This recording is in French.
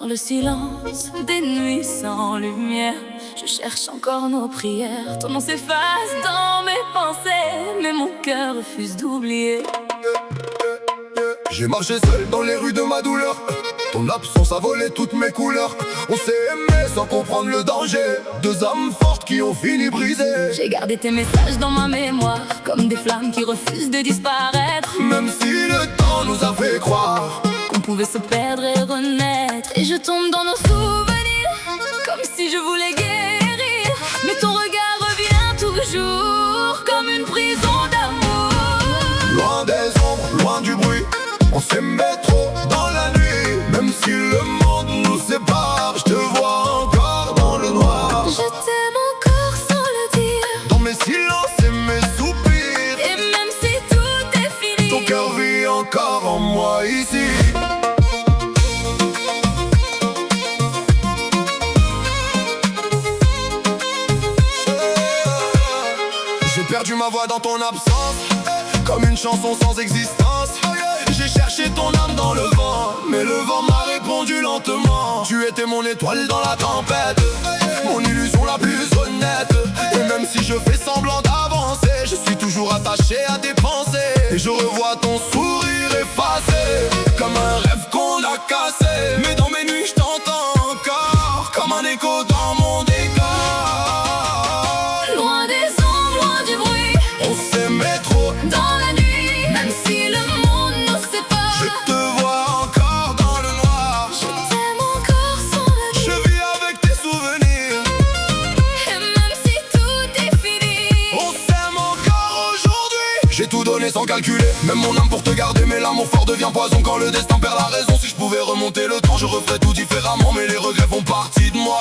Dans le silence des nuits sans lumière, je cherche encore nos prières. Ton nom s'efface dans mes pensées, mais mon cœur refuse d'oublier. J'ai marché seul dans les rues de ma douleur. Ton absence a volé toutes mes couleurs. On s'est aimé sans comprendre le danger. Deux âmes fortes qui ont fini brisées. J'ai gardé tes messages dans ma mémoire, comme des flammes qui refusent de disparaître. Même si le temps nous a fait croire qu'on pouvait se perdre et renaître. Et je tombe dans nos souvenirs, comme si je voulais guérir. Mais ton regard revient toujours, comme une prison d'amour. Loin des ombres, loin du bruit, on s'aimait trop dans la nuit. Même si le monde nous sépare, je te vois encore dans le noir. Je t'aime encore sans le dire, dans mes silences et mes soupirs. et même si tout est fini, ton cœur vit encore en moi ici. J'ai perdu ma voix dans ton absence, comme une chanson sans existence. J'ai cherché ton âme dans le vent, mais le vent m'a répondu lentement. Tu étais mon étoile dans la tempête, mon illusion la plus honnête. Et même si je fais semblant d'avancer, je suis toujours attaché à tes pensées. Et je revois ton sourire effacé, comme un rêve qu'on a cassé. Mais dans mes nuits je t'entends encore, comme un écho dans mon décor. loin des ombres, loin du bruit, On s'aimait trop, dans la nuit. Même si le monde nous sépare, je te vois encore dans le noir. je t'aime encore sans le dire, Je vis avec tes souvenirs, et même si tout est fini, on s'aime encore aujourd'hui. J'ai tout donné sans calculer, même mon âme pour te garder. Mais l'amour fort devient poison quand le destin perd la raison. Si je pouvais remonter le temps, je referais tout différemment. Mais les regrets font partie de moi,